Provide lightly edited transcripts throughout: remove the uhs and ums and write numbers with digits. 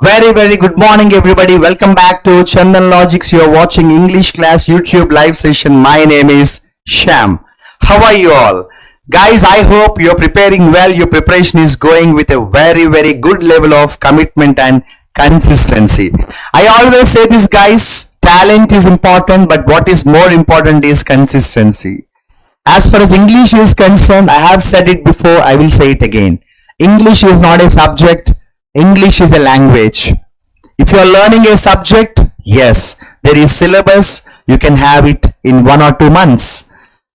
Very good morning everybody. Welcome back to Chandan Logics. You are watching English class YouTube live session. My name is Sham. How are you all? Guys, I hope you're preparing well. Your preparation is going with a very good level of commitment and consistency. I always say this, guys, talent is important, but what is more important is consistency. As far as English is concerned, I have said it before, I will say it again. English is not a subject. English is a language. If you are learning a subject, yes, there is syllabus, you can have it in 1 or 2 months.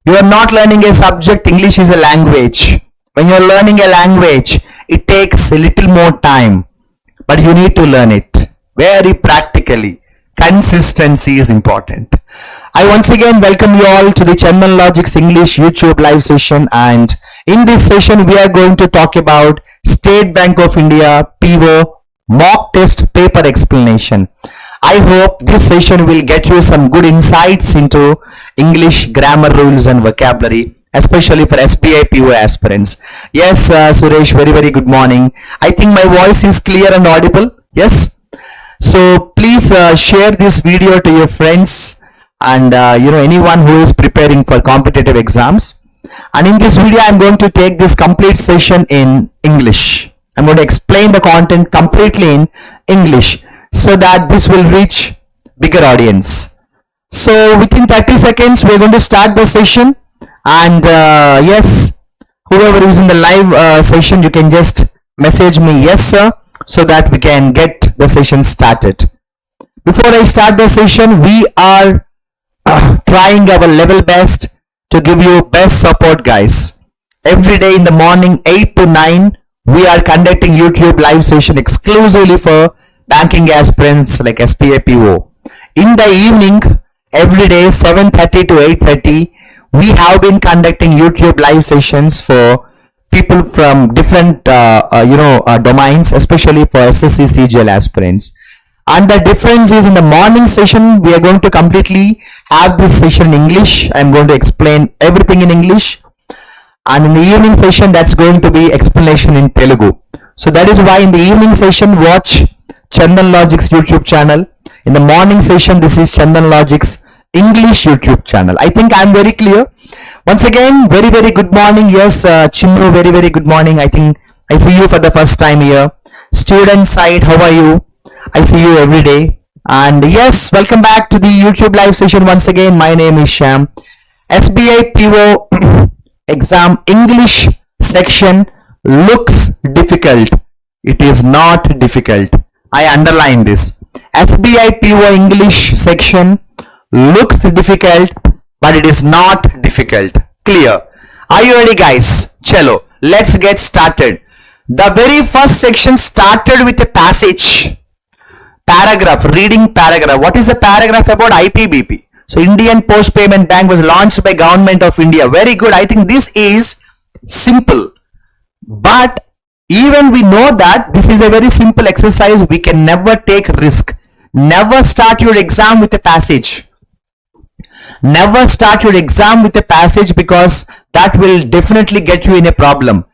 You are not learning a subject, English is a language. When you are learning a language, it takes a little more time, but you need to learn it very practically. Consistency is important. I once again welcome you all to the Chandan Logics English YouTube live session, and in this session we are going to talk about State Bank of India PO mock test paper explanation. I hope this session will get you some good insights into English grammar rules and vocabulary, especially for SBI PO aspirants. Yes, Suresh, very good morning. I think my voice is clear and audible. Yes. So please share this video to your friends and anyone who is preparing for competitive exams. And in this video, I'm going to take this complete session in English. I'm going to explain the content completely in English so that this will reach bigger audience. So within 30 seconds, we're going to start the session. And yes, whoever is in the live session, you can just message me, yes sir, so that we can get the session started. Before I start the session, we are trying our level best to give you best support, guys. Every day in the morning 8 to 9 we are conducting YouTube live session exclusively for banking aspirants like SBI PO. In the evening every day 7:30 to 8:30 we have been conducting YouTube live sessions for people from different domains, especially for SSC CGL aspirants. And the difference is, in the morning session we are going to completely have this session in English. I am going to explain everything in English, and in the evening session that's going to be explanation in Telugu. So that is why in the evening session watch Chandan Logics YouTube channel. In the morning session this is Chandan Logics English YouTube channel. I think I am very clear. Once again, very good morning. Yes, Chinnu, very good morning. I think I see you for the first time here. Student side, how are you? I see you every day. And yes, welcome back to the YouTube live session once again. My name is Sham. SBI PO exam English section looks difficult. It is not difficult. I underline this. SBI PO English section looks difficult, but it is not difficult. Clear? Are you ready, guys? Chalo, let's get started. The very first section started with a passage. Paragraph, reading paragraph. What is the paragraph about? IPBP. So Indian Post Payment Bank was launched by Government of India. Very good. I think this is simple. But even we know that this is a very simple exercise. We can never take risk. Never start your exam with a passage. Never start your exam with a passage, because that will definitely get you in a problem.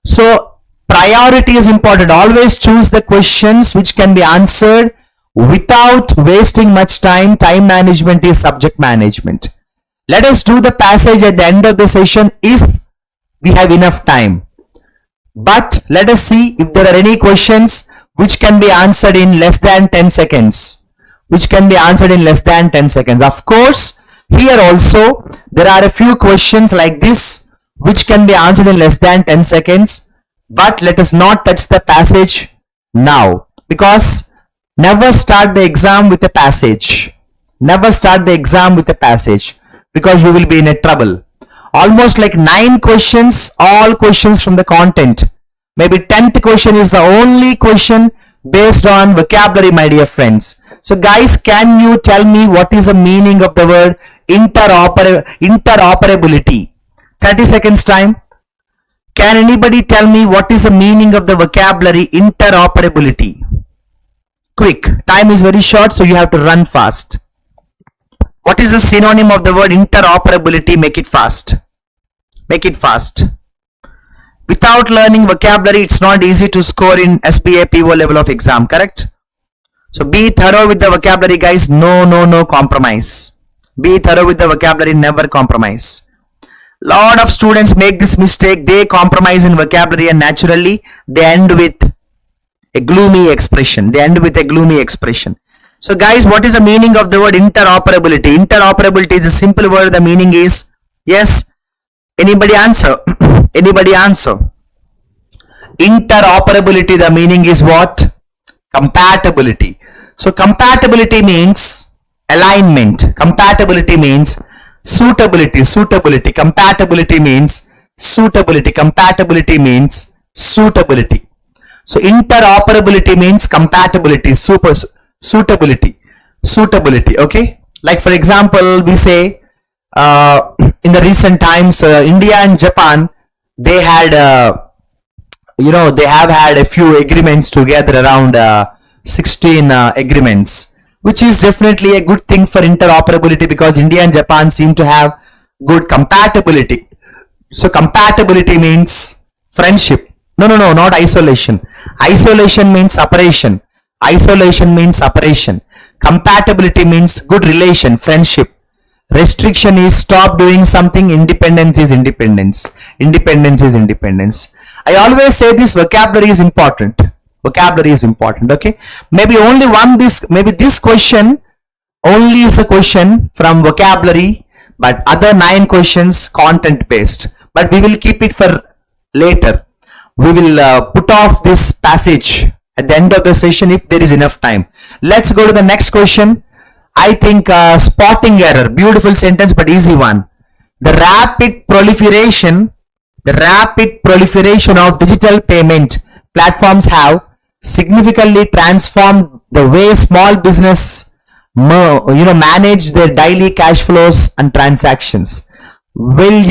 So priority is important. Always choose the questions which can be answered without wasting much time. Time management is subject management. Let us do the passage at the end of the session if we have enough time. But let us see if there are any questions which can be answered in less than 10 seconds. Which can be answered in less than 10 seconds. Of course, here also there are a few questions like this which can be answered in less than 10 seconds. But let us not touch the passage now, because never start the exam with a passage. Never start the exam with a passage, because you will be in a trouble. Almost like 9 questions, all questions from the content. Maybe 10th question is the only question based on vocabulary, my dear friends. So guys, can you tell me what is the meaning of the word interoperability? 30 seconds time. Can anybody tell me what is the meaning of the vocabulary interoperability? Quick, time is very short, so you have to run fast. What is the synonym of the word interoperability? Make it fast. Make it fast. Without learning vocabulary, it's not easy to score in SBI PO level of exam, correct? So be thorough with the vocabulary, guys. No compromise. Be thorough with the vocabulary, never compromise. Lot of students make this mistake. They compromise in vocabulary and naturally they end with a gloomy expression. So guys, what is the meaning of the word interoperability? Interoperability is a simple word. The meaning is, yes, anybody answer? Anybody answer? Interoperability, the meaning is what? Compatibility. So compatibility means alignment. Compatibility means suitability. Compatibility means suitability. So interoperability means compatibility, suitability. Okay, like for example, we say in the recent times, India and Japan, they had they have had a few agreements together, around 16 agreements, which is definitely a good thing for interoperability because India and Japan seem to have good compatibility. So compatibility means friendship. No, not isolation. Isolation means separation. Compatibility means good relation, friendship. Restriction is stop doing something. Independence is independence. I always say this vocabulary is important. Okay, maybe this question only is a question from vocabulary, but other 9 questions content based, but we will keep it for later. We will put off this passage at the end of the session if there is enough time. Let's go to the next question. I think spotting error, beautiful sentence but easy one. The rapid proliferation of digital payment platforms have significantly transformed the way small business manage their daily cash flows and transactions. Can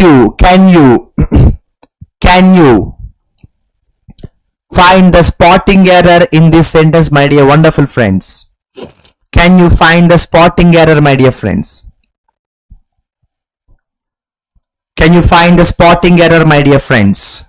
you find the spotting error in this sentence, my dear wonderful friends? Can you find the spotting error, my dear friends? Can you find the spotting error, my dear friends?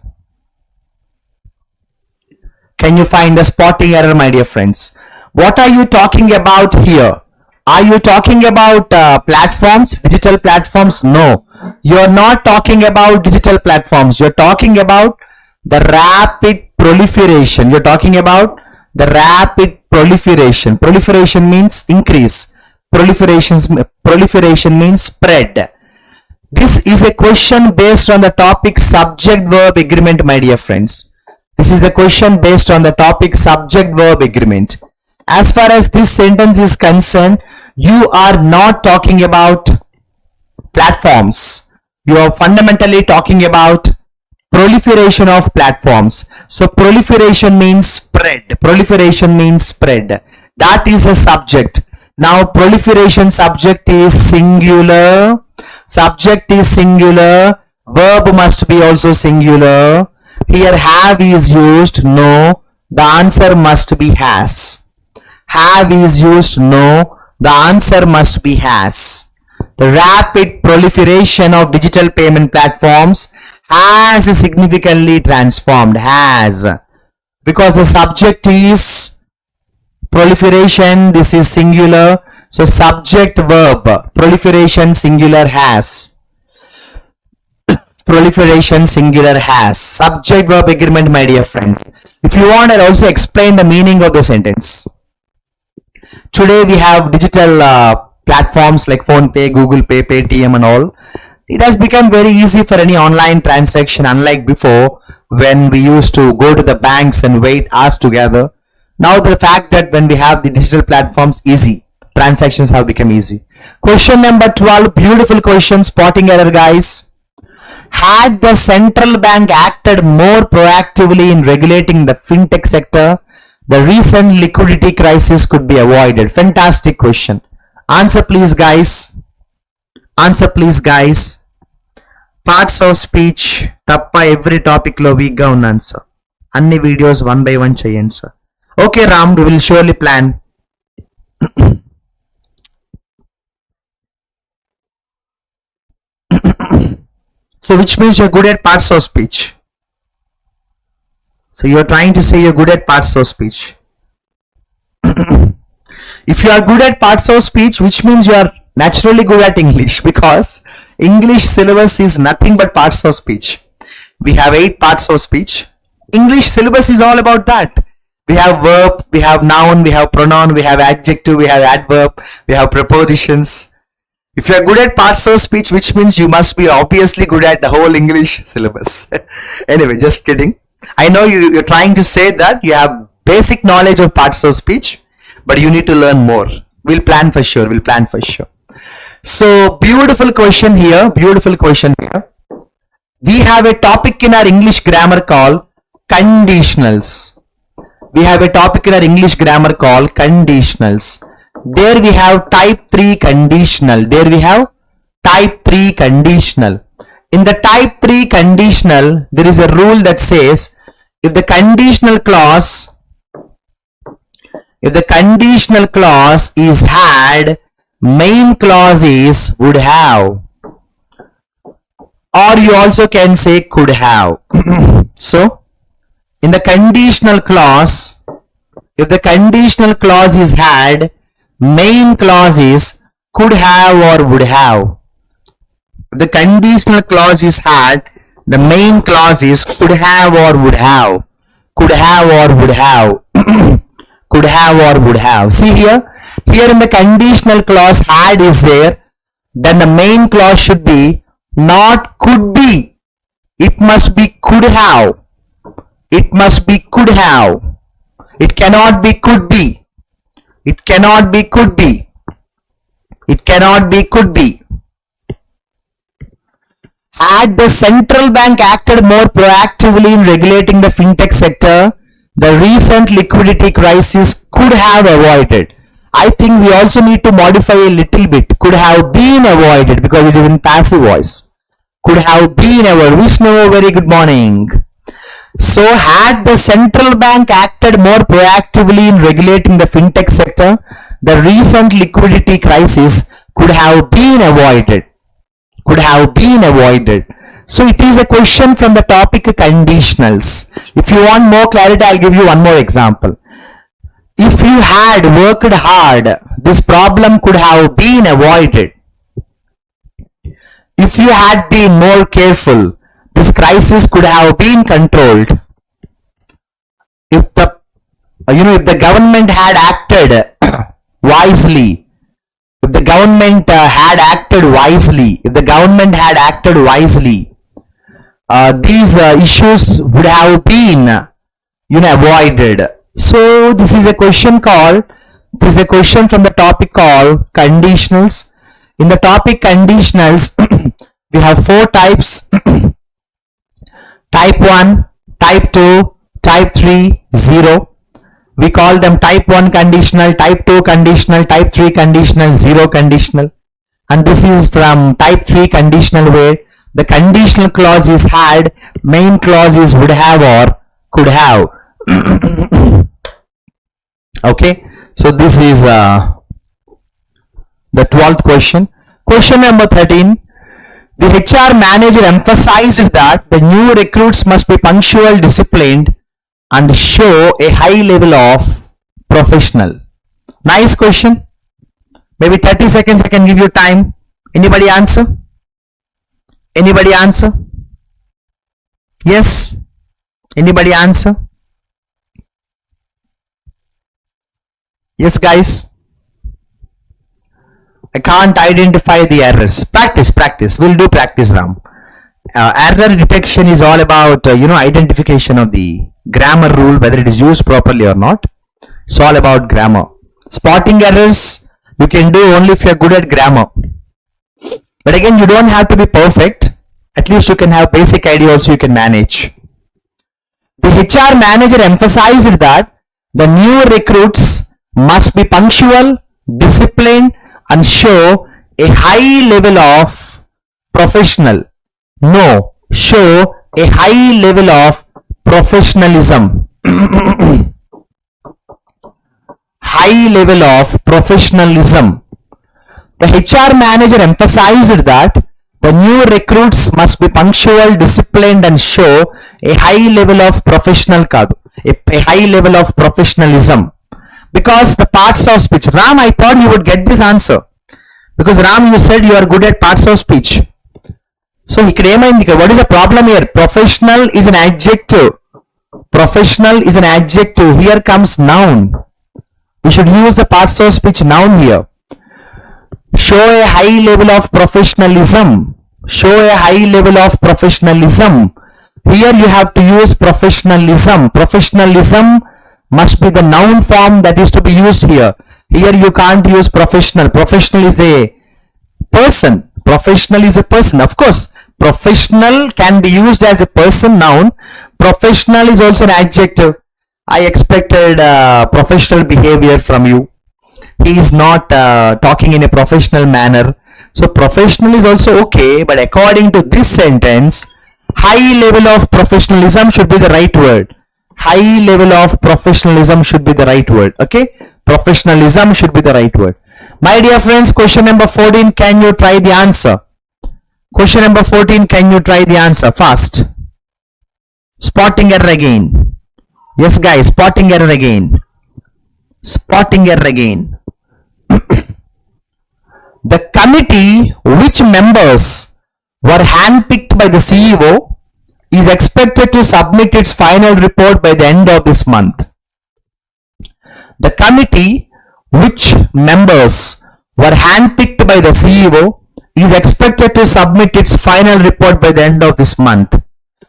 Can you find the spotting error, my dear friends? What are you talking about here? Are you talking about platforms, digital platforms? No, you're not talking about digital platforms. You're talking about the rapid proliferation. Proliferation means increase. Proliferation means spread. This is a question based on the topic subject-verb agreement, my dear friends. This is a question based on the topic subject-verb agreement. As far as this sentence is concerned, you are not talking about platforms. You are fundamentally talking about proliferation of platforms. So proliferation means spread. That is a subject. Now proliferation subject is singular. Verb must be also singular. Here have is used. No, the answer must be has. Have is used. No, the answer must be has. The rapid proliferation of digital payment platforms has significantly transformed. Has, because the subject is proliferation, this is singular. So subject verb, proliferation singular has. Proliferation singular has. Subject verb agreement, my dear friends. If you want, I'll also explain the meaning of the sentence. Today we have digital platforms like PhonePe, Google Pay, Paytm and all. It has become very easy for any online transaction, unlike before when we used to go to the banks and wait hours together. Now the fact that when we have the digital platforms, easy. Transactions have become easy. Question number 12, beautiful question, spotting error, guys. Had the central bank acted more proactively in regulating the fintech sector, the recent liquidity crisis could be avoided. Fantastic question. Answer please, guys. Parts of speech tappa every topic lo weak ga unnan sir. Anni videos one by one cheyandi sir. Okay Ram, we will surely plan. So which means you're good at parts of speech. So you're trying to say you're good at parts of speech. If you are good at parts of speech, which means you are naturally good at English, because English syllabus is nothing but parts of speech. We have 8 parts of speech. English syllabus is all about that. We have verb, we have noun, we have pronoun, we have adjective, we have adverb, we have prepositions. If you are good at parts of speech, which means you must be obviously good at the whole English syllabus. Anyway, just kidding. I know you're trying to say that you have basic knowledge of parts of speech, but you need to learn more. We'll plan for sure. So, beautiful question here. We have a topic in our English grammar called conditionals. There we have type 3 conditional. In the type 3 conditional, there is a rule that says if the conditional clause is had, main clause is would have, or you also can say could have. So in the conditional clause, if the conditional clause is had, main clause is could have or would have. If the conditional clause is had, the main clause is could have or would have. See here in the conditional clause had is there, then the main clause should be not could be. It must be could have. It cannot be could be. Had the central bank acted more proactively in regulating the fintech sector, the recent liquidity crisis could have avoided. I think we also need to modify a little bit. Could have been avoided, because it is in passive voice. Could have been avoided. Vishnu, very good morning. So, had the central bank acted more proactively in regulating the fintech sector, the recent liquidity crisis could have been avoided. So, it is a question from the topic conditionals. If you want more clarity, I'll give you one more example. If you had worked hard, this problem could have been avoided. If you had been more careful, this crisis could have been controlled. If the government had acted wisely, these issues would have been avoided. So this is a question from the topic called conditionals. In the topic conditionals, we have 4 types. Type 1, type 2, type 3, 0. We call them type 1 conditional, type 2 conditional, type 3 conditional, 0 conditional. And this is from type 3 conditional, where the conditional clause is had, main clause is would have or could have. Okay, so this is the 12th question. Question number 13. The HR manager emphasized that the new recruits must be punctual, disciplined, and show a high level of professional. Nice question. Maybe 30 seconds I can give you time. Anybody answer? Yes? Anybody answer? Yes, guys? I can't identify the errors. Practice. We'll do practice round. Error detection is all about, identification of the grammar rule, whether it is used properly or not. It's all about grammar. Spotting errors, you can do only if you are good at grammar. But again, you don't have to be perfect. At least you can have basic idea also, you can manage. The HR manager emphasized that the new recruits must be punctual, disciplined, and show a high level of professional. No, show a high level of professionalism. High level of professionalism. The HR manager emphasized that the new recruits must be punctual, disciplined, and show a high level of professional, a high level of professionalism. Because the parts of speech. Ram, I thought you would get this answer. Because Ram, you said you are good at parts of speech. So, what is the problem here? Professional is an adjective. Professional is an adjective. Here comes noun. We should use the parts of speech noun here. Show a high level of professionalism. Show a high level of professionalism. Here you have to use professionalism. Professionalism must be the noun form that is to be used here. Here you can't use professional. Professional is a person. Professional is a person. Of course, professional can be used as a person noun. Professional is also an adjective. I expected professional behavior from you. He is not talking in a professional manner. So professional is also okay, but according to this sentence, high level of professionalism should be the right word. High level of professionalism should be the right word. Okay? Professionalism should be the right word. My dear friends, question number 14, can you try the answer? Question number 14, can you try the answer? Fast. Spotting error again. Yes guys, spotting error again. Spotting error again. The committee which members were handpicked by the CEO is expected to submit its final report by the end of this month. The committee which members were handpicked by the CEO is expected to submit its final report by the end of this month.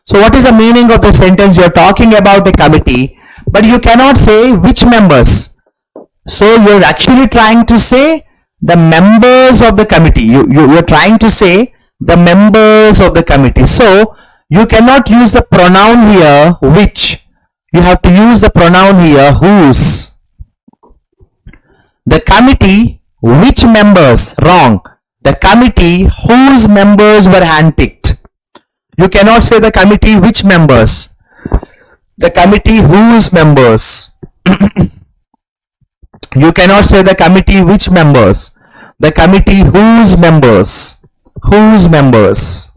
So what is the meaning of the sentence? You are talking about a committee, but you cannot say which members. So you are actually trying to say the members of the committee. You are trying to say the members of the committee. So you cannot use the pronoun here which. You have to use the pronoun here whose. The committee which members, wrong. The committee whose members were handpicked. You cannot say the committee which members. The committee whose members. You cannot say the committee which members. The committee whose members. Whose members.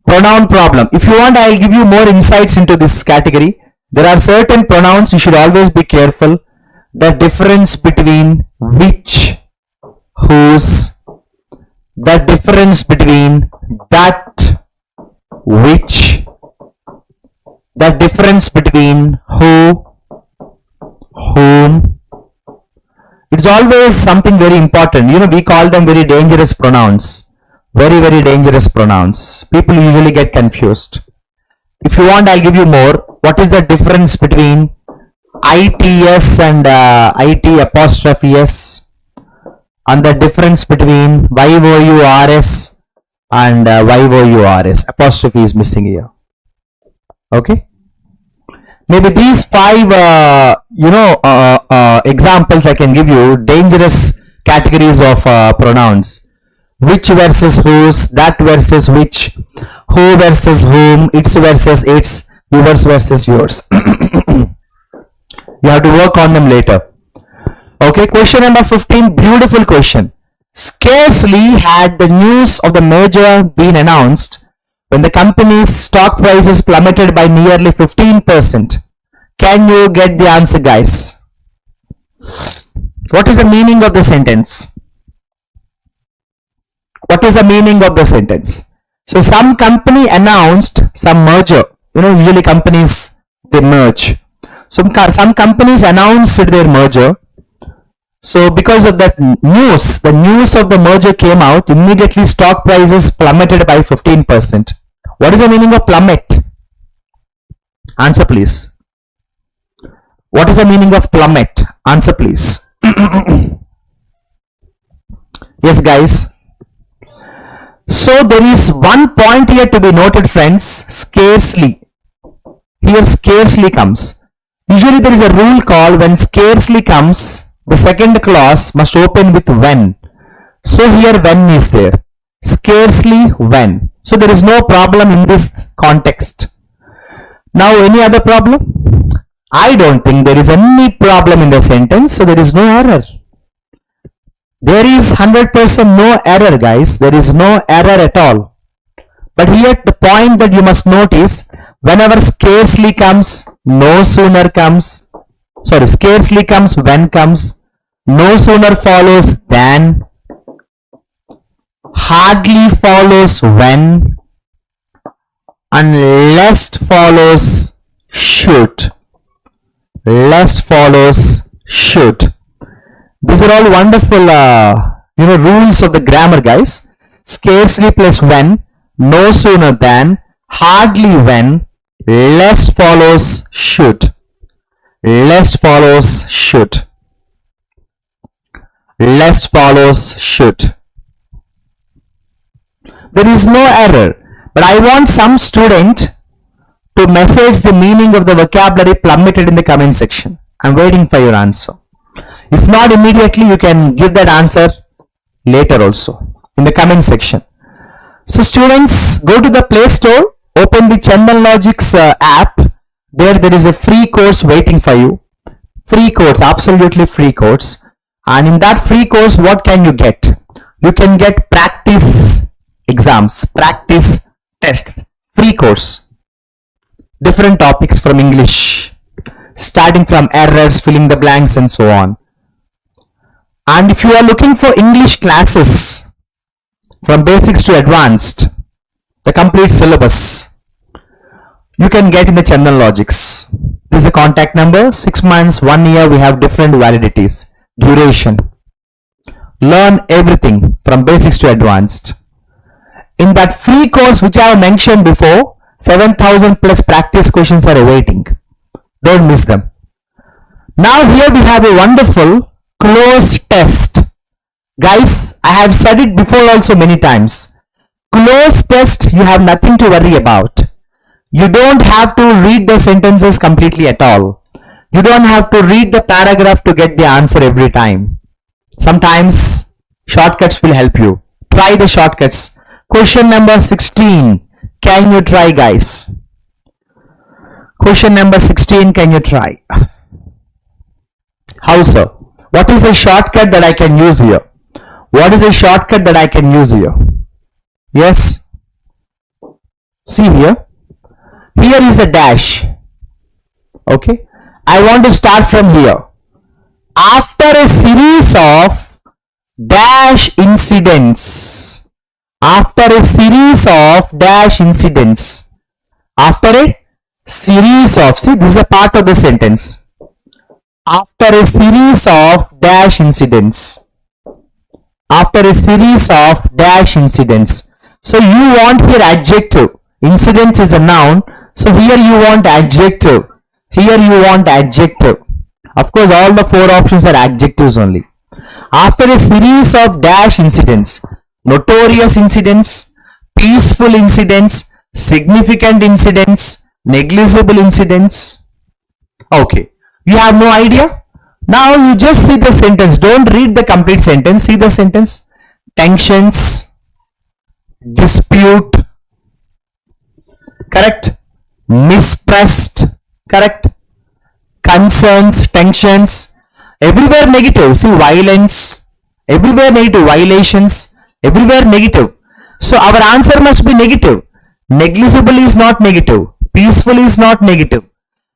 Pronoun problem. If you want, I will give you more insights into this category. There are certain pronouns you should always be careful. The difference between which, whose, the difference between that, which, the difference between who, whom. It's always something very important. You know, we call them very dangerous pronouns. Very, very dangerous pronouns. People usually get confused. If you want, I'll give you more. What is the difference between ITS and IT apostrophe S, and the difference between YOURS and YOURS? Apostrophe is missing here. Okay? Maybe these 5 examples I can give you. Dangerous categories of pronouns. Which versus whose, that versus which, who versus whom, its versus its, yours versus yours. You have to work on them later. Okay, question number 15, beautiful question. Scarcely had the news of the merger been announced when the company's stock prices plummeted by nearly 15%. Can you get the answer, guys? What is the meaning of the sentence? What is the meaning of the sentence? So some company announced some merger. You know, usually companies, they merge. Some companies announced their merger. So because of that news, the news of the merger came out, immediately stock prices plummeted by 15%. What is the meaning of plummet? Answer please. What is the meaning of plummet? Answer please. Yes guys. So there is one point here to be noted, friends. Scarcely. Here scarcely comes. Usually there is a rule called when scarcely comes, the second clause must open with when. So here when is there. Scarcely when. So there is no problem in this context. Now any other problem? I don't think there is any problem in the sentence. So there is no error. There is 100% no error, guys. There is no error at all. But here the point that you must note is whenever scarcely comes, no sooner comes, sorry, scarcely comes, when comes, no sooner follows than, hardly follows when, and lest follows should. Lest follows should. These are all wonderful rules of the grammar, guys. Scarcely plus when, no sooner than, hardly when, lest follows should. Lest follows should. Lest follows should. There is no error, but I want some student to message the meaning of the vocabulary plummeted in the comment section. I'm waiting for your answer. If not immediately, you can give that answer later also in the comment section. So students, go to the Play Store, open the Chandan Logics app. There is a free course waiting for you. Free course, absolutely free course. And in that free course, what can you get? You can get practice exams, practice tests, free course. Different topics from English, starting from errors, filling the blanks, and so on. And if you are looking for English classes from basics to advanced, the complete syllabus, you can get in the Chandan Logics. This is a contact number. 6 months, 1 year, we have different validities, duration. Learn everything from basics to advanced. In that free course which I have mentioned before, 7,000 plus practice questions are awaiting. Don't miss them. Now here we have a wonderful closed test. Guys, I have said it before also many times. Closed test, you have nothing to worry about. You don't have to read the sentences completely at all. You don't have to read the paragraph to get the answer every time. Sometimes shortcuts will help you. Try the shortcuts. Question number 16. Can you try, guys? Question number 16. Can you try? How, sir? What is a shortcut that I can use here? What is a shortcut that I can use here? Yes. See here. Here is a dash. Okay. I want to start from here. After a series of dash incidents. After a series of dash incidents. After a series of, see, this is a part of the sentence. After a series of dash incidents. After a series of dash incidents. So you want here adjective. Incidents is a noun. So here you want adjective. Here you want adjective. Of course, all the 4 options are adjectives only. After a series of dash incidents. Notorious incidents, peaceful incidents, significant incidents, negligible incidents. Okay. You have no idea? Now you just see the sentence. Don't read the complete sentence. See the sentence. Tensions, dispute, correct? Mistrust, correct? Concerns, tensions, everywhere negative. See, violence, everywhere negative. Violations, everywhere negative. So our answer must be negative. Negligible is not negative. Peaceful is not negative.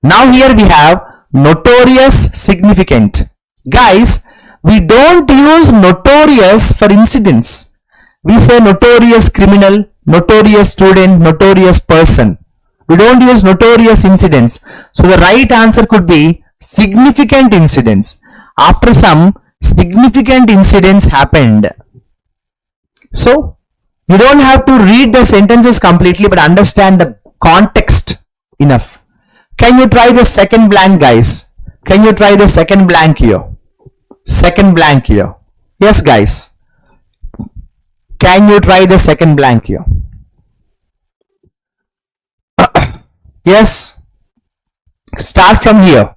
Now here we have notorious, significant. Guys, we don't use notorious for incidents. We say notorious criminal, notorious student, notorious person. We don't use notorious incidents. So the right answer could be significant incidents. After some significant incidents happened. So you don't have to read the sentences completely, but understand the context enough. Can you try the second blank, guys? Can you try the second blank here? Second blank here. Yes, guys. Can you try the second blank here? Yes. Start from here.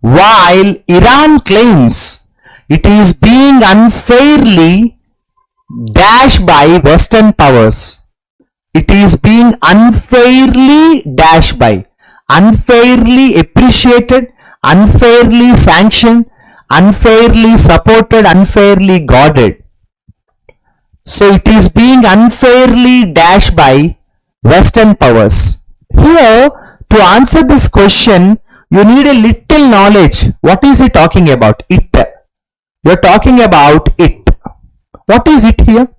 While Iran claims it is being unfairly dashed by Western powers. It is being unfairly dashed by. Unfairly appreciated, unfairly sanctioned, unfairly supported, unfairly guarded. So it is being unfairly dashed by Western powers. Here, to answer this question, You need a little knowledge. What is he talking about? It. You're talking about it. What is it here?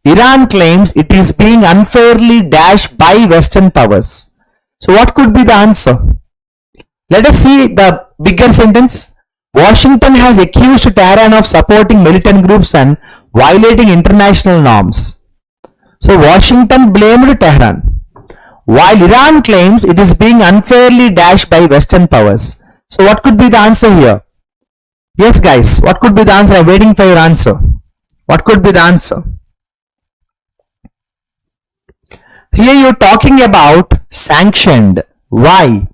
Iran claims it is being unfairly dashed by Western powers. So what could be the answer? Let us see the bigger sentence. Washington has accused Tehran of supporting militant groups and violating international norms. So Washington blamed Tehran, while Iran claims it is being unfairly dashed by Western powers. So what could be the answer here? Yes guys, what could be the answer? I'm waiting for your answer. What could be the answer? Here you're talking about sanctioned. Why?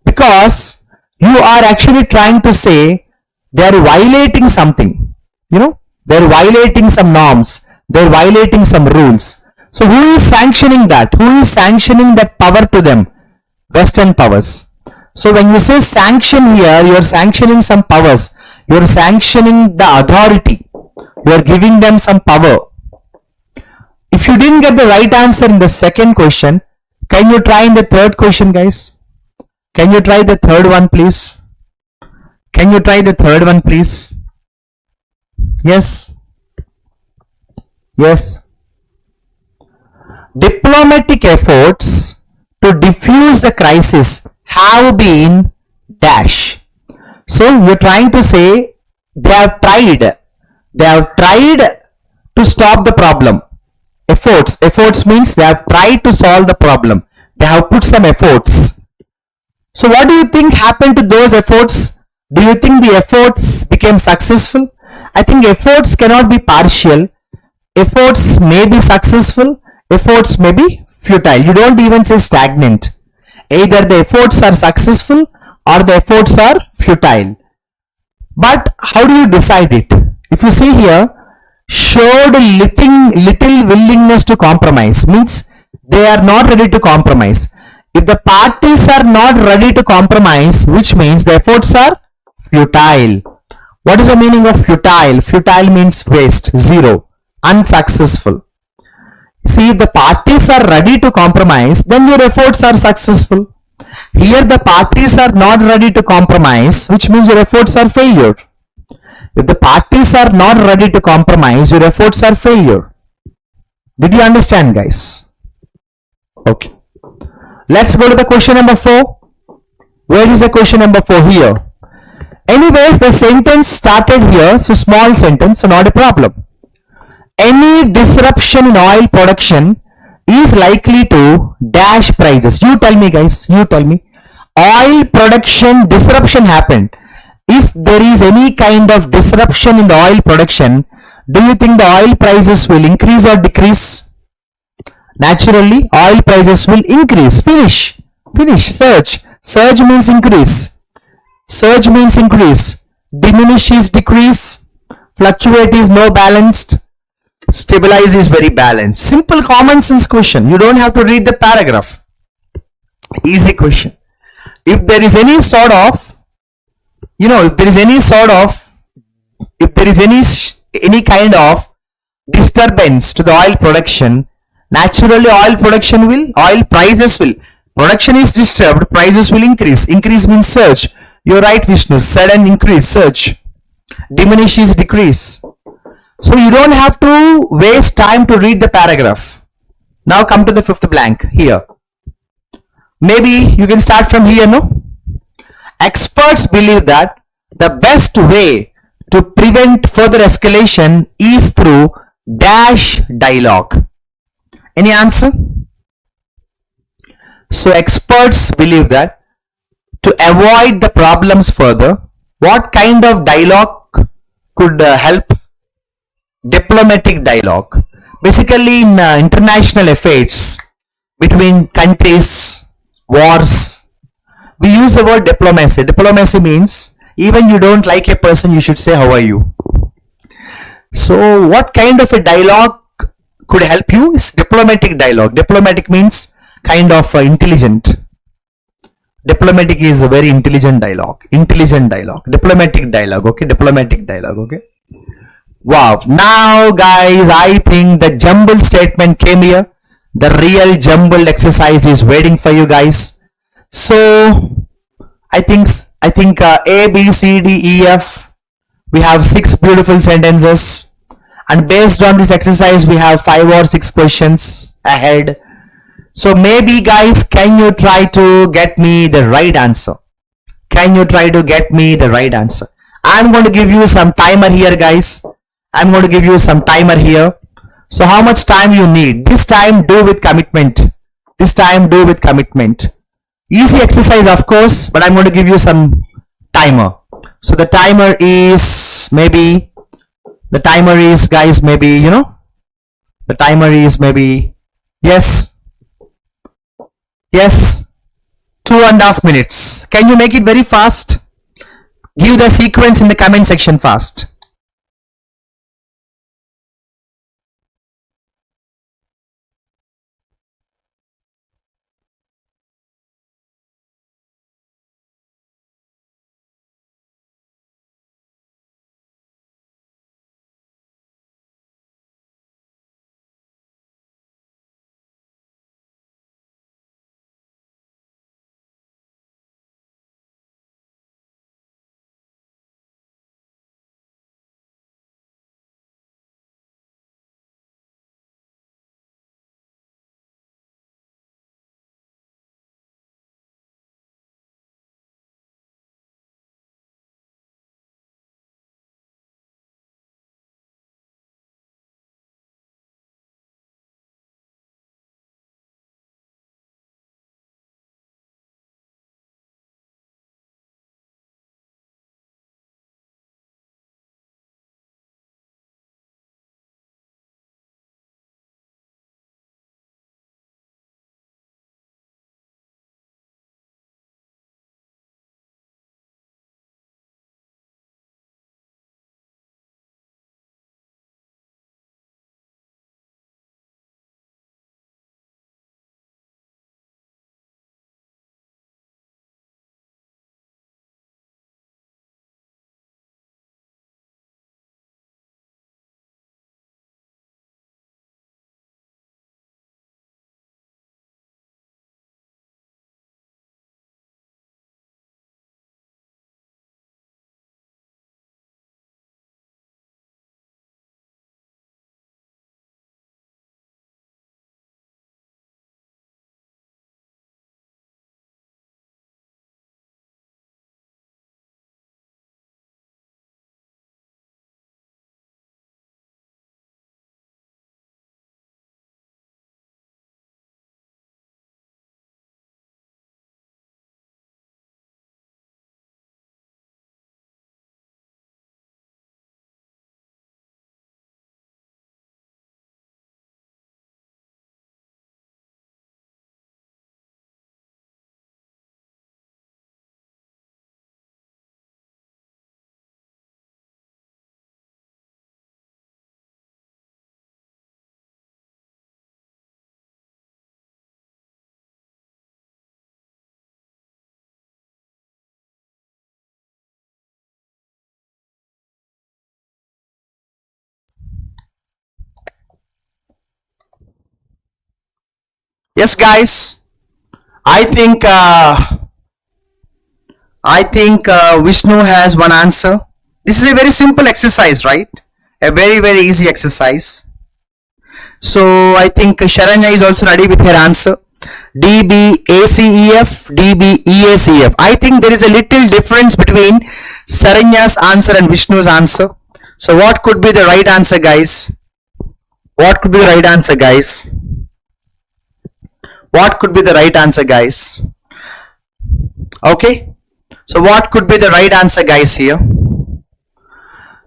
Because you are actually trying to say they are violating something. They're violating some norms. They're violating some rules. So who is sanctioning that? Who is sanctioning that power to them? Western powers. So when you say sanction here, you're sanctioning some powers. You're sanctioning the authority. You're giving them some power. If you didn't get the right answer in the second question, can you try in the third question, guys? Can you try the third one, please? Can you try the third one, please? Yes. Yes. Diplomatic efforts to diffuse the crisis have been dash. So you're trying to say they have tried to stop the problem. Efforts means they have tried to solve the problem. They have put some efforts. So what do you think happened to those efforts? Do you think the efforts became successful? I think efforts cannot be partial. Efforts may be successful. Efforts may be futile. You don't even say stagnant. Either the efforts are successful or the efforts are futile. But how do you decide it? If you see here, showed little willingness to compromise means they are not ready to compromise. If the parties are not ready to compromise, which means the efforts are futile. What is the meaning of futile? Futile means waste, zero, unsuccessful. See, if the parties are ready to compromise, then your efforts are successful. Here the parties are not ready to compromise, which means your efforts are failure. If the parties are not ready to compromise, your efforts are failure. Did you understand, guys? Okay. Let's go to the question number 4. Where is the question number 4? Here. Anyways, the sentence started here, so small sentence, so not a problem. Any disruption in oil production is likely to dash prices. You tell me, guys, you tell me. Oil production disruption happened. If there is any kind of disruption in the oil production, do you think the oil prices will increase or decrease? Naturally, oil prices will increase. Finish. Surge. Surge means increase. Surge means increase. Diminish is decrease. Fluctuate is no balanced. Stabilize is very balanced. Simple common sense question. You don't have to read the paragraph. Easy question. If there is any sort of, if there is any kind of disturbance to the oil production, naturally oil production is disturbed, prices will increase. Increase means surge. You're right, Vishnu. Sudden increase, surge. Diminish is decrease. So you don't have to waste time to read the paragraph. Now come to the fifth blank here. Maybe you can start from here, no? Experts believe that the best way to prevent further escalation is through dash dialogue. Any answer? So experts believe that to avoid the problems further, what kind of dialogue could help? Diplomatic dialogue. Basically in international affairs between countries, wars, we use the word diplomacy. Diplomacy means even you don't like a person, you should say how are you. So what kind of a dialogue could help you is diplomatic dialogue. Diplomatic means kind of intelligent. Diplomatic is a very intelligent dialogue. Diplomatic dialogue. Okay. Diplomatic dialogue. Okay. Wow. Now guys, I think the jumble statement came here. The real jumbled exercise is waiting for you guys. So I think A, B, C, D, E, F. We have 6 beautiful sentences, and based on this exercise, we have 5 or 6 questions ahead. So maybe, guys, can you try to get me the right answer? Can you try to get me the right answer? I'm going to give you some timer here, guys. I'm going to give you some timer here. So how much time you need? This time do with commitment. This time do with commitment. Easy exercise, of course, but I'm going to give you some timer. So the timer is maybe, guys, maybe, you know, the timer is maybe, yes, 2.5 minutes. Can you make it very fast? Give the sequence in the comment section fast. Yes, guys. I think Vishnu has one answer. This is a very simple exercise, right? A very easy exercise. So I think Sharanya is also ready with her answer. DBACEF, DBEACF. I think there is a little difference between Sharanya's answer and Vishnu's answer. So what could be the right answer, guys? What could be the right answer, guys? What could be the right answer, guys? Okay. So what could be the right answer, guys, here?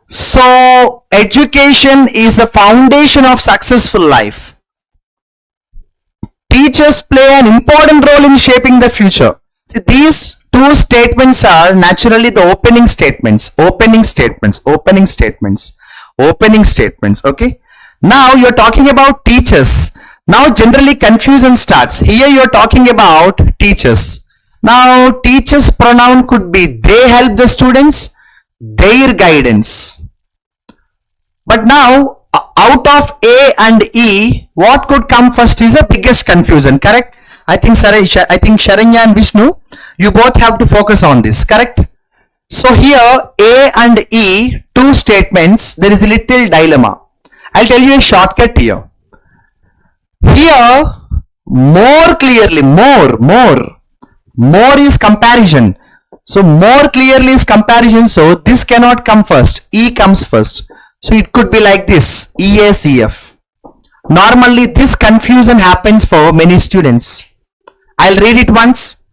So education is the foundation of successful life. Teachers play an important role in shaping the future. See, these two statements are naturally the opening statements. Okay. Now you're talking about teachers. Now generally confusion starts. Here you're talking about teachers. Now teachers pronoun could be they help the students, their guidance. But now out of A and E, what could come first is the biggest confusion, correct? I think Sharanya and Vishnu, you both have to focus on this, correct? So here A and E, two statements, there is a little dilemma. I'll tell you a shortcut here. Here, more clearly, more is comparison. So more clearly is comparison. So this cannot come first. E comes first. So it could be like this, EACF. Normally this confusion happens for many students. I'll read it once.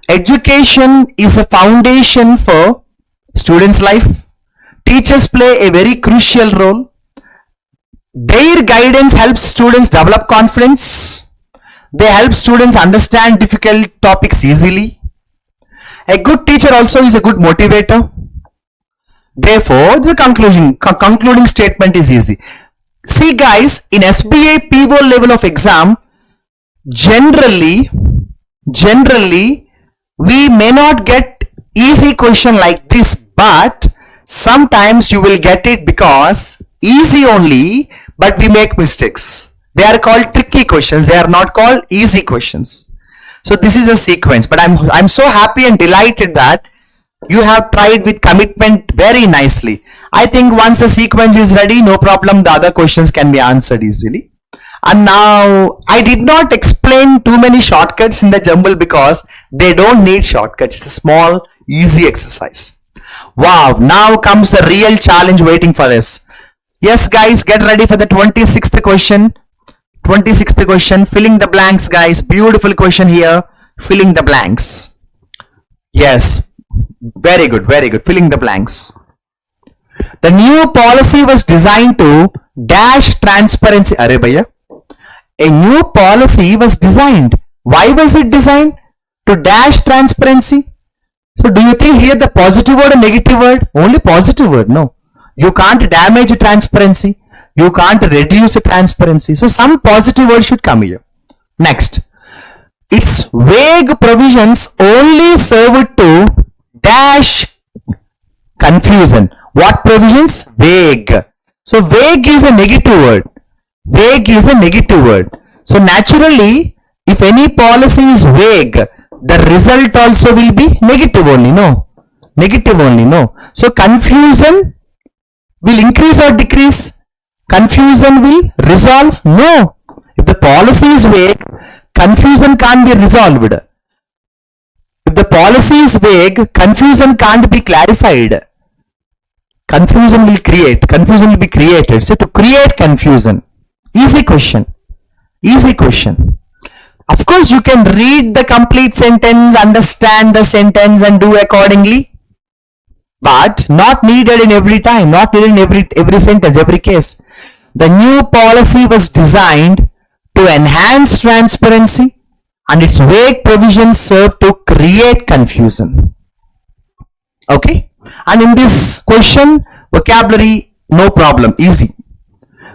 Education is a foundation for students' life. Teachers play a very crucial role. Their guidance helps students develop confidence. They help students understand difficult topics easily. A good teacher also is a good motivator. Therefore, the concluding statement is easy. See guys, in SBI PO level of exam, generally, we may not get easy question like this, but sometimes you will get it because easy only, but we make mistakes. They are called tricky questions. They are not called easy questions. So this is a sequence, but I'm so happy and delighted that you have tried with commitment very nicely. I think once the sequence is ready, no problem, the other questions can be answered easily. And now I did not explain too many shortcuts in the jumble because they don't need shortcuts. It's a small, easy exercise. Wow, now comes the real challenge waiting for us. Yes guys, get ready for the 26th question. 26th question, filling the blanks guys. Beautiful question here, filling the blanks. Yes, very good, filling the blanks. The new policy was designed to dash transparency. Arey bhaiya, a new policy was designed. Why was it designed? To dash transparency. So do you think here the positive word or negative word? Only positive word, no. You can't damage transparency. You can't reduce transparency. So some positive word should come here. Next, its vague provisions only serve to dash confusion. What provisions? Vague. So vague is a negative word. Vague is a negative word. So naturally, if any policy is vague, the result also will be negative only, no? Negative only, no? So confusion will increase or decrease? Confusion will resolve? No. If the policy is vague, confusion can't be resolved. If the policy is vague, confusion can't be clarified. Confusion will be created. So to create confusion, easy question. Of course, you can read the complete sentence, understand the sentence and do accordingly. But not needed in every time, not needed in every sentence, every case. The new policy was designed to enhance transparency and its vague provisions serve to create confusion. Okay? And in this question, vocabulary, no problem, easy.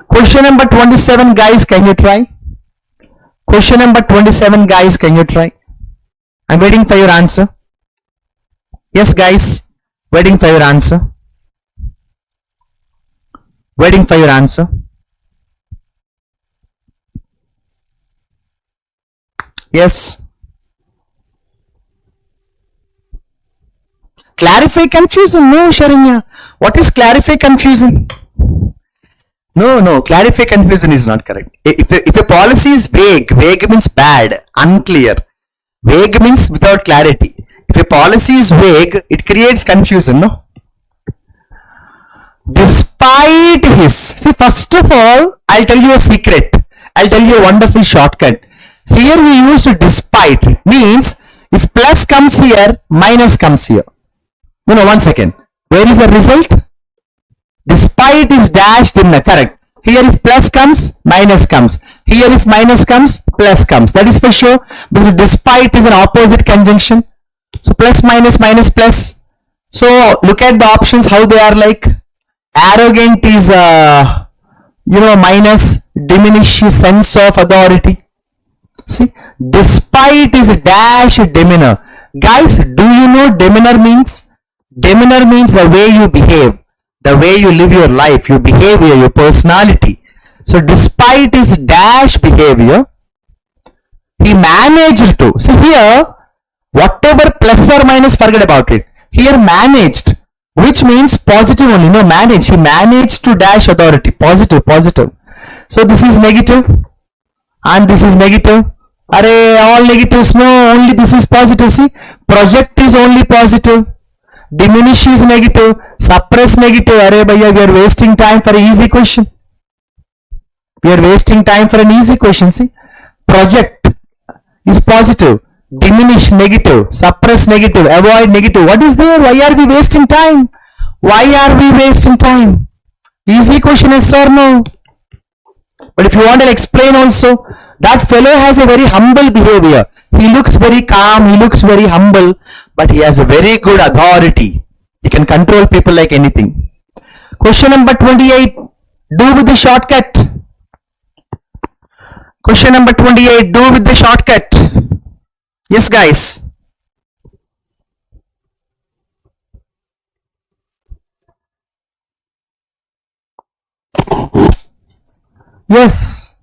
Question number 27, guys, can you try? Question number 27, guys, can you try? I'm waiting for your answer. Yes, guys, waiting for your answer. Waiting for your answer. Yes. Clarify confusion? No, Sharanya. What is clarify confusion? No, clarify confusion is not correct. If a policy is vague means bad, unclear. Vague means without clarity. If a policy is vague, it creates confusion, no? Despite his, see, first of all, I'll tell you a secret. I'll tell you a wonderful shortcut. Here we use despite, means if plus comes here, minus comes here. No, one second. Where is the result? Despite is dashed in the correct. Here if plus comes, minus comes. Here if minus comes, plus comes. That is for sure, because despite is an opposite conjunction. So plus minus, minus plus. So look at the options, how they are like. Arrogant is minus, diminish sense of authority. See, despite is dash demeanor. Guys, do you know demeanor means? Demeanor means the way you behave, the way you live your life, your behavior, your personality. So despite is dash behavior. He managed to. See here, whatever plus or minus, forget about it. Here managed, which means positive only. No, manage. He managed to dash authority. Positive, positive. So this is negative and this is negative. Array, all negatives. No, only this is positive. See, project is only positive. Diminish is negative. Suppress negative. Array, bhaiya, we are wasting time for an easy question. We are wasting time for an easy question. See, project is positive. Diminish negative. Suppress negative. Avoid negative. What is there? Why are we wasting time? Why are we wasting time? Easy question, yes or no? But if you want to explain also, that fellow has a very humble behavior. He looks very calm, he looks very humble, but he has a very good authority. He can control people like anything. Question number 28. Do with the shortcut. Question number 28. Do with the shortcut. Yes, guys. Yes.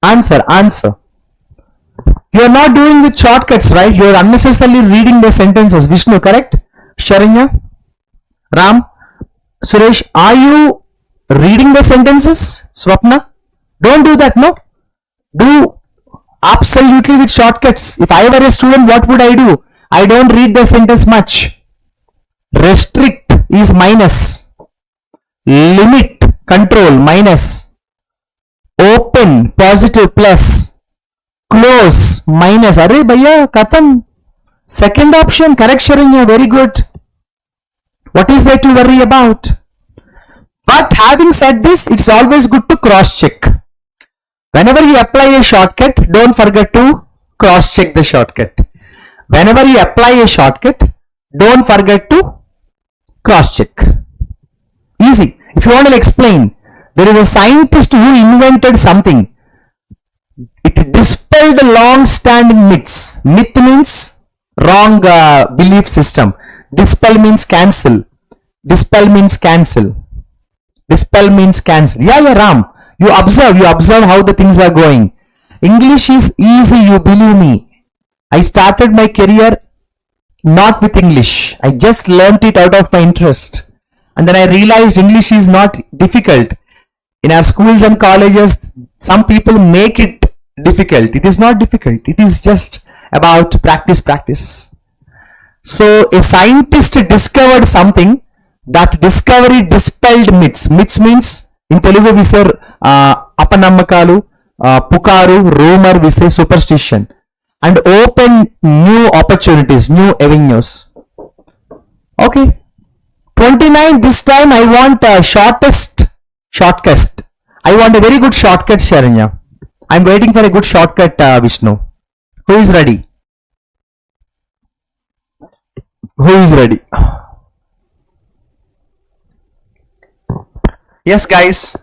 Answer, answer. You are not doing with shortcuts, right? You are unnecessarily reading the sentences. Vishnu, correct? Sharanya? Ram? Suresh, are you reading the sentences? Swapna? Don't do that, no? Do absolutely with shortcuts. If I were a student, what would I do? I don't read the sentence much. Restrict is minus. Limit, control, minus. Open, positive, plus. Close, minus. Array bhaiya, katam. Second option, correct Sharanya, very good. What is there to worry about? But having said this, it's always good to cross check. Whenever you apply a shortcut, don't forget to cross check the shortcut. Whenever you apply a shortcut, don't forget to cross check. Easy. If you want to explain, there is a scientist who invented something. It dispelled the long-standing myths. Myth means wrong belief system. Dispel means cancel. Dispel means cancel. Dispel means cancel. Yeah, Ram. You observe how the things are going. English is easy, you believe me. I started my career not with English. I just learnt it out of my interest. And then I realized English is not difficult. In our schools and colleges, some people make it difficult. It is not difficult. It is just about practice. So a scientist discovered something. That discovery dispelled myths. Myths means, in Telugu we say apanamakalu, pukaru, rumor, we say superstition. And open new opportunities, new avenues. Okay. 29, this time I want a shortcut. I want a very good shortcut, Sharanya. I'm waiting for a good shortcut, Vishnu. Who is ready? Who is ready? Yes, guys.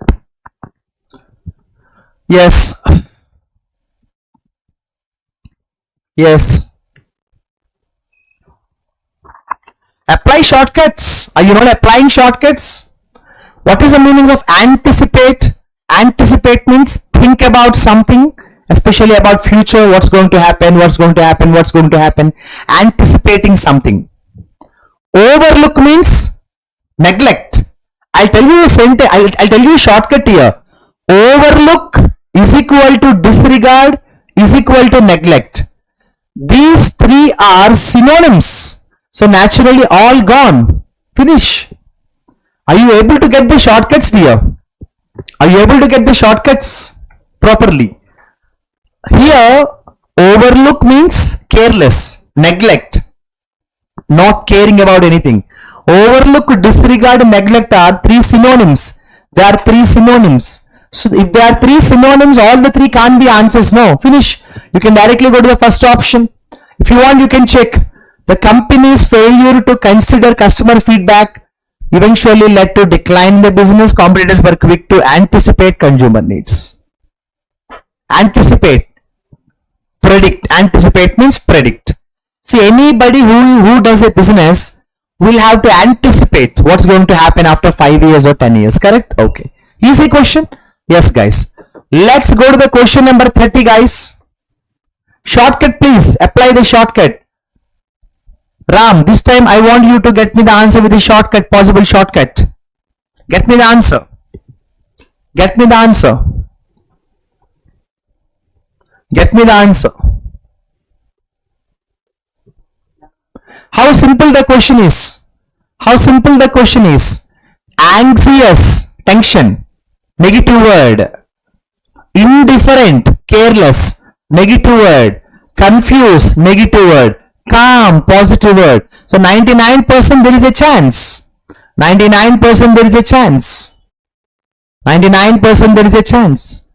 Yes. Yes. Apply shortcuts. Are you not applying shortcuts? What is the meaning of anticipate? Anticipate means think about something, especially about future, what's going to happen, what's going to happen, what's going to happen. Anticipating something. Overlook means neglect. I'll tell you a sentence, I'll tell you a shortcut here. Overlook is equal to disregard is equal to neglect. These three are synonyms. So naturally all gone. Finish. Are you able to get the shortcuts, dear? Are you able to get the shortcuts properly? Here, overlook means careless, neglect, not caring about anything. Overlook, disregard, neglect are three synonyms. There are three synonyms. So if there are three synonyms, all the three can't be answers. No, finish. You can directly go to the first option. If you want, you can check. The company's failure to consider customer feedback eventually led to decline in the business. Competitors were quick to anticipate consumer needs. Anticipate. Predict. Anticipate means predict. See, anybody who does a business will have to anticipate what's going to happen after 5 years or 10 years. Correct? Okay. Easy question? Yes, guys. Let's go to the question number 30, guys. Shortcut, please. Apply the shortcut. Ram, this time I want you to get me the answer with a shortcut, possible shortcut. Get me the answer. Get me the answer. Get me the answer. How simple the question is. How simple the question is. Anxious, tension, negative word. Indifferent, careless, negative word. Confused, negative word. Calm, positive word. So 99% there is a chance. 99% there is a chance. 99% there is a chance.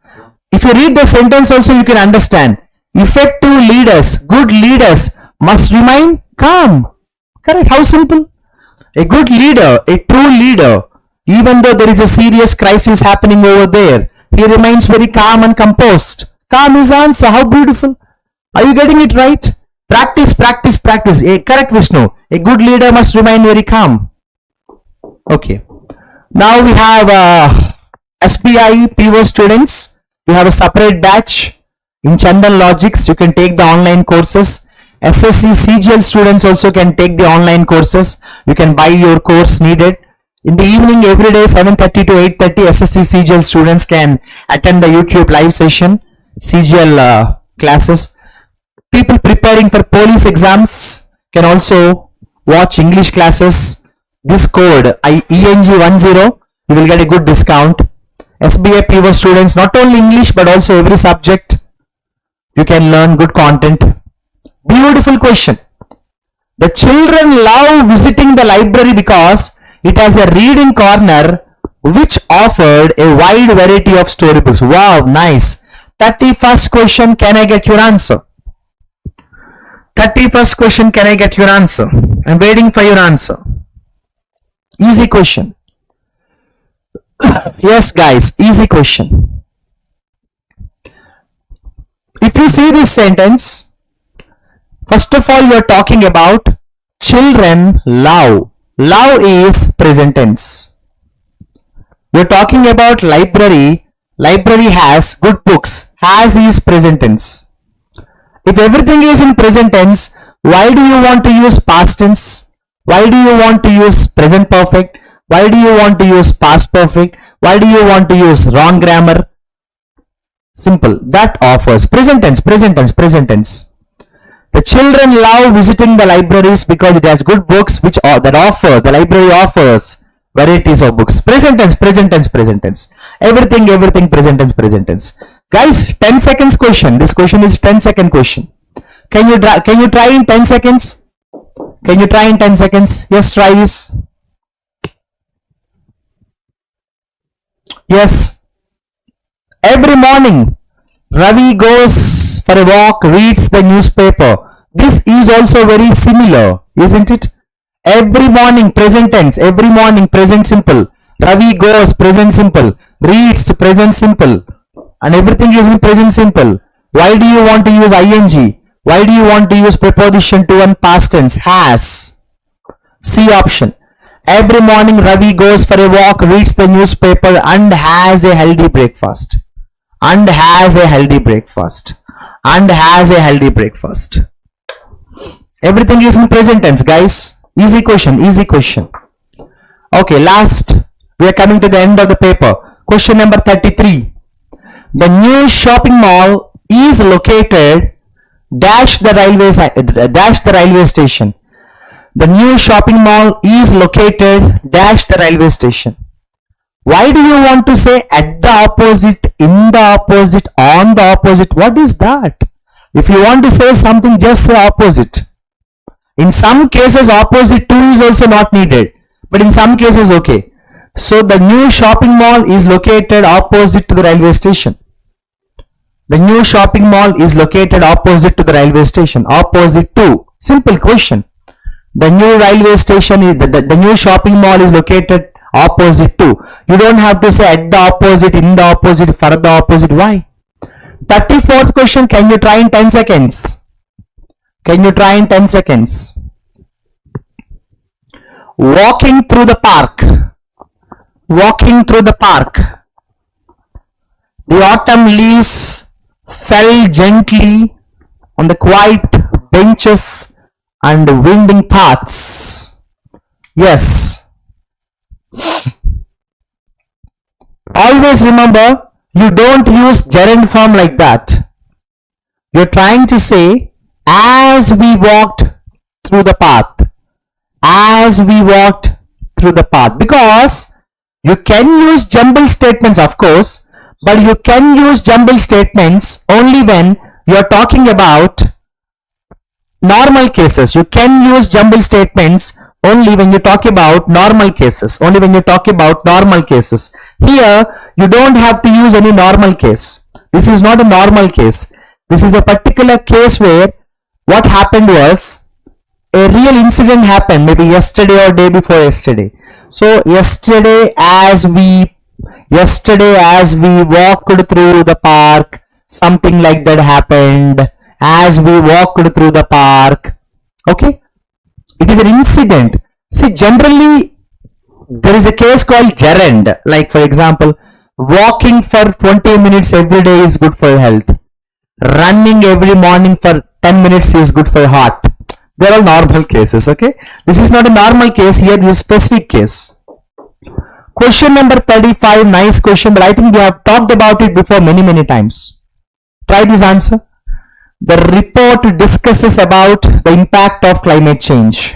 If you read the sentence also you can understand. Effective leaders, good leaders must remain calm. Correct? How simple? A good leader, a true leader, even though there is a serious crisis happening over there, he remains very calm and composed. Calm is answer. How beautiful. Are you getting it right? Practice, practice, practice. Correct, Vishnu. A good leader must remain very calm. Okay. Now we have SBI PO students. We have a separate batch in Chandan Logics. You can take the online courses. SSC CGL students also can take the online courses. You can buy your course needed. In the evening every day 7:30 to 8:30 SSC CGL students can attend the YouTube live session, CGL classes. People preparing for police exams can also watch English classes. This code ENG10, you will get a good discount. SBI PO students, not only English but also every subject, you can learn good content. Beautiful question. The children love visiting the library because it has a reading corner which offered a wide variety of storybooks. Wow, nice. 31st question, can I get your answer? 31st question, can I get your answer? I'm waiting for your answer. Easy question. Yes guys, easy question. If you see this sentence, first of all we are talking about children love. Love is present tense. We are talking about library. Library has good books. Has is present tense. If everything is in present tense, why do you want to use past tense? Why do you want to use present perfect? Why do you want to use past perfect? Why do you want to use wrong grammar? Simple. That offers present tense, present tense, present tense. The children love visiting the libraries because it has good books which the library offers varieties of books. Present tense, present tense, present tense. Everything, present tense, present tense. Guys, 10 seconds question. This question is 10-second question. Can you try in 10 seconds? Can you try in 10 seconds? Yes, try this. Yes. Every morning, Ravi goes for a walk, reads the newspaper. This is also very similar, isn't it? Every morning, present tense. Every morning, present simple. Ravi goes, present simple. Reads, present simple. And everything is in present simple. Why do you want to use ing? Why do you want to use preposition to and past tense? Has. C option. Every morning Ravi goes for a walk, reads the newspaper and has a healthy breakfast. And has a healthy breakfast. And has a healthy breakfast. Everything is in present tense, guys. Easy question, easy question. Okay, last. We are coming to the end of the paper. Question number 33. The new shopping mall is located dash the railway station. The new shopping mall is located dash the railway station. Why do you want to say at the opposite, in the opposite, on the opposite? What is that? If you want to say something, just say opposite. In some cases, opposite to is also not needed. But in some cases, okay. So the new shopping mall is located opposite to the railway station. The new shopping mall is located opposite to the railway station. Opposite to. Simple question. The new railway station is the new shopping mall is located opposite to. You don't have to say at the opposite, in the opposite, for the opposite. Why? 34th question. Can you try in 10 seconds? Can you try in 10 seconds? Walking through the park. Walking through the park. The autumn leaves fell gently on the quiet benches and winding paths. Yes. Always remember, you don't use gerund form like that. You're trying to say, as we walked through the path. As we walked through the path. Because you can use jumble statements, of course, but you can use jumble statements only when you're talking about normal cases. You can use jumble statements only when you talk about normal cases. Only when you talk about normal cases. Here, you don't have to use any normal case. This is not a normal case. This is a particular case where what happened was a real incident happened, maybe yesterday or day before yesterday. So yesterday as we walked through the park, something like that happened. As we walked through the park. Okay, it is an incident. See, generally there is a case called gerund, like for example, walking for 20 minutes every day is good for health. Running every morning for 10 minutes is good for heart. They are all normal cases. Okay, this is not a normal case. Here this is a specific case. Question number 35, nice question, but I think we have talked about it before many times. Try this answer. The report discusses about the impact of climate change.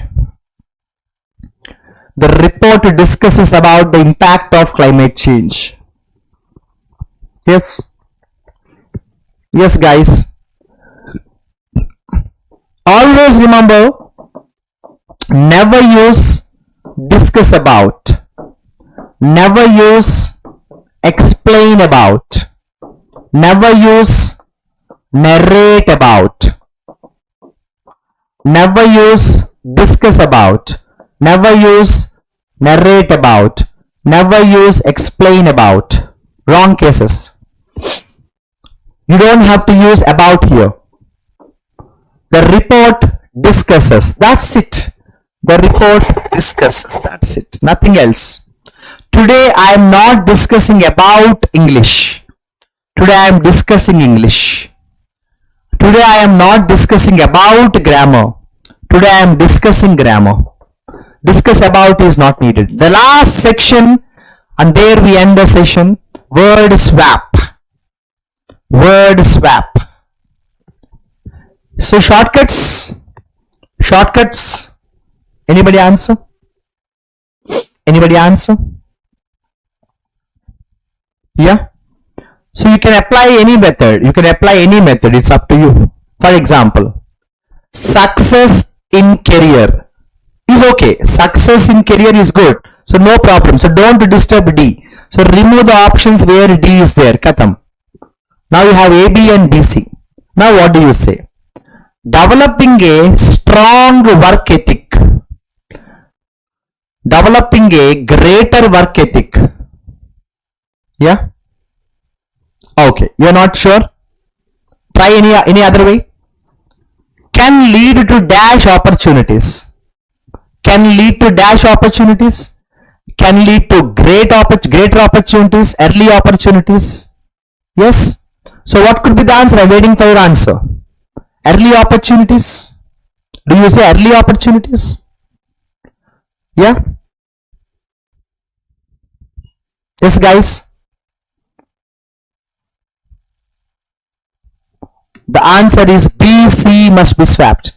The report discusses about the impact of climate change. Yes. Yes, guys. Always remember, never use discuss about. Never use explain about. Never use narrate about. Never use discuss about. Never use narrate about. Never use explain about. Wrong cases. You don't have to use about here. The report discusses. That's it. The report discusses. That's it. Nothing else. Today I am not discussing about English. Today I am discussing English. Today I am not discussing about grammar. Today I am discussing grammar. Discuss about is not needed. The last section, and there we end the session. Word swap. Word swap. So shortcuts. Shortcuts. Anybody answer? Anybody answer? Yeah. So you can apply any method. You can apply any method. It's up to you. For example, success in career is okay. Success in career is good. So no problem. So don't disturb D. So remove the options where D is there. Katam. Now you have A, B and B, C. Now what do you say? Developing a strong work ethic. Developing a greater work ethic. Yeah. Okay. You are not sure? Try any other way. Can lead to dash opportunities. Can lead to dash opportunities. Can lead to greater opportunities, early opportunities. Yes. So what could be the answer? I'm waiting for your answer. Early opportunities. Do you say early opportunities? Yeah. Yes, guys. The answer is B, C must be swapped.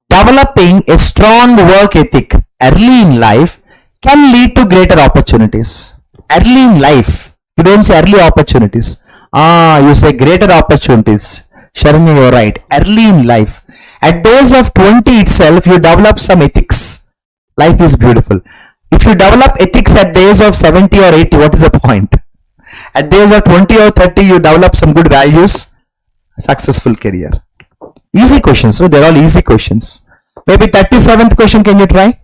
Developing a strong work ethic early in life can lead to greater opportunities. Early in life. You don't say early opportunities. You say greater opportunities. Sharanya, you're right. Early in life. At the age of 20 itself, you develop some ethics. Life is beautiful. If you develop ethics at the age of 70 or 80, what is the point? At the age of 20 or 30, you develop some good values. Successful career. Easy questions. So they're all easy questions. Maybe 37th question, can you try?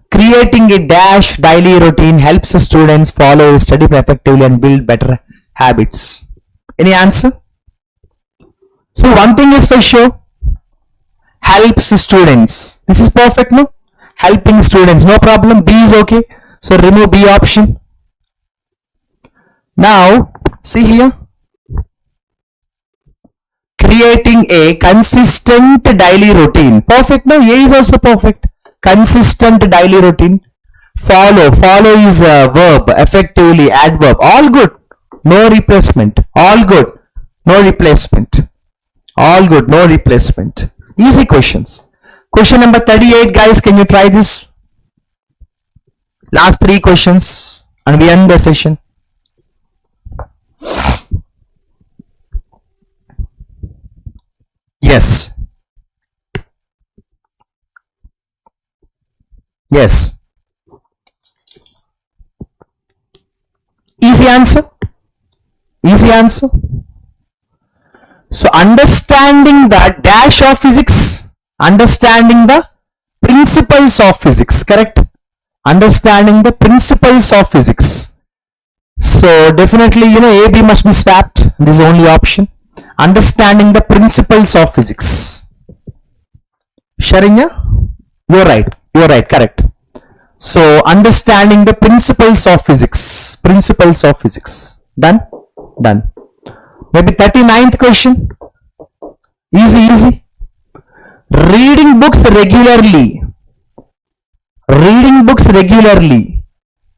Creating a dash daily routine helps students follow study effectively and build better habits. Any answer? So one thing is for sure. Helps students. This is perfect, no? Helping students. No problem. B is okay. So remove B option. Now, see here. Creating a consistent daily routine. Perfect. No, A is also perfect. Consistent daily routine. Follow. Follow is a verb. Effectively, adverb. All good. No replacement. All good. No replacement. All good. No replacement. Easy questions. Question number 38, guys. Can you try this? Last 3 questions and we end the session. Yes. Yes. Easy answer. Easy answer. So understanding the dash of physics, understanding the principles of physics, correct? Understanding the principles of physics. So definitely, A, B must be swapped. This is the only option. Understanding the principles of physics. Sharinya? You're right. You're right. Correct. So understanding the principles of physics. Principles of physics. Done? Done. Maybe 39th question. Easy, easy. Reading books regularly. Reading books regularly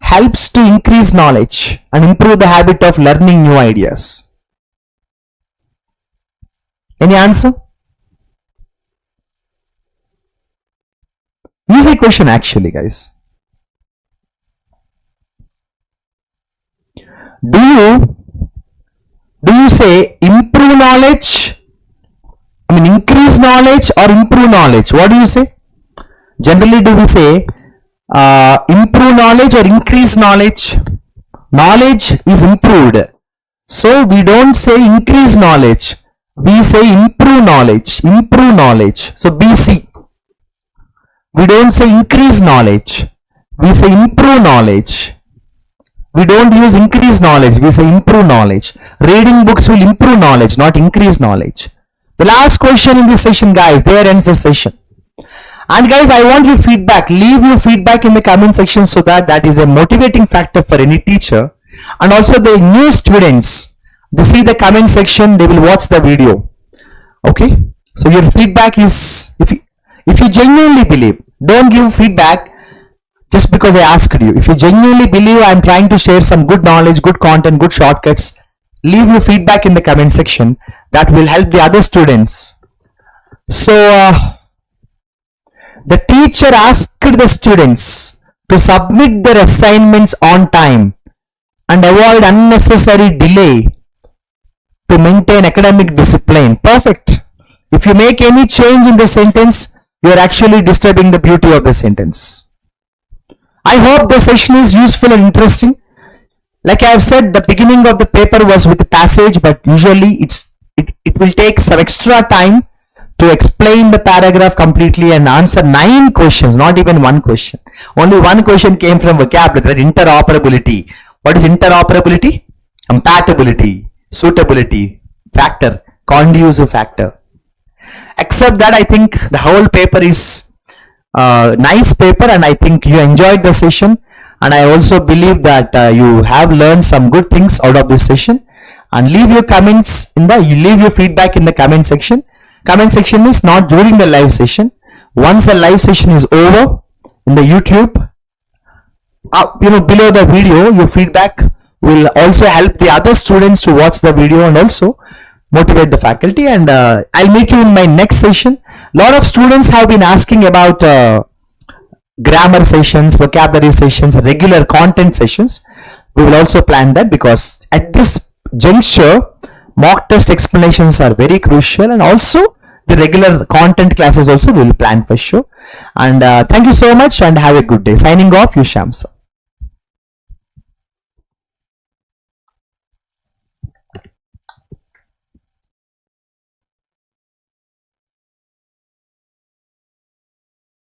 helps to increase knowledge and improve the habit of learning new ideas. Any answer? Easy question actually, guys. Do you say improve knowledge? I mean increase knowledge or improve knowledge? What do you say? Generally, do we say improve knowledge or increase knowledge? Knowledge is improved. So we don't say increase knowledge. We say improve knowledge. Improve knowledge. So BC. We don't say increase knowledge. We say improve knowledge. We don't use increase knowledge. We say improve knowledge. Reading books will improve knowledge, not increase knowledge. The last question in this session, guys. There ends the session. And guys, I want your feedback. Leave your feedback in the comment section so that is a motivating factor for any teacher. And also the new students, they see the comment section, they will watch the video. Okay. So your feedback is, if you genuinely believe, don't give feedback just because I asked you. If you genuinely believe I am trying to share some good knowledge, good content, good shortcuts, leave your feedback in the comment section. That will help the other students. So the teacher asked the students to submit their assignments on time and avoid unnecessary delay to maintain academic discipline. Perfect. If you make any change in the sentence, you are actually disturbing the beauty of the sentence. I hope the session is useful and interesting. Like I have said, the beginning of the paper was with the passage, but usually it will take some extra time to explain the paragraph completely and answer 9 questions, not even 1 question. Only 1 question came from vocabulary, right? Interoperability. What is interoperability? Compatibility, suitability, factor, conducive factor. Except that, I think the whole paper is nice paper, and I think you enjoyed the session, and I also believe that you have learned some good things out of this session. And leave your comments leave your feedback in the comment section. Comment section is not during the live session. Once the live session is over in the YouTube, below the video, your feedback will also help the other students to watch the video and also motivate the faculty. And I'll meet you in my next session. A lot of students have been asking about grammar sessions, vocabulary sessions, regular content sessions. We will also plan that, because at this juncture, mock test explanations are very crucial, and also the regular content classes also we will plan for sure. And thank you so much and have a good day. Signing off, you Sham sir.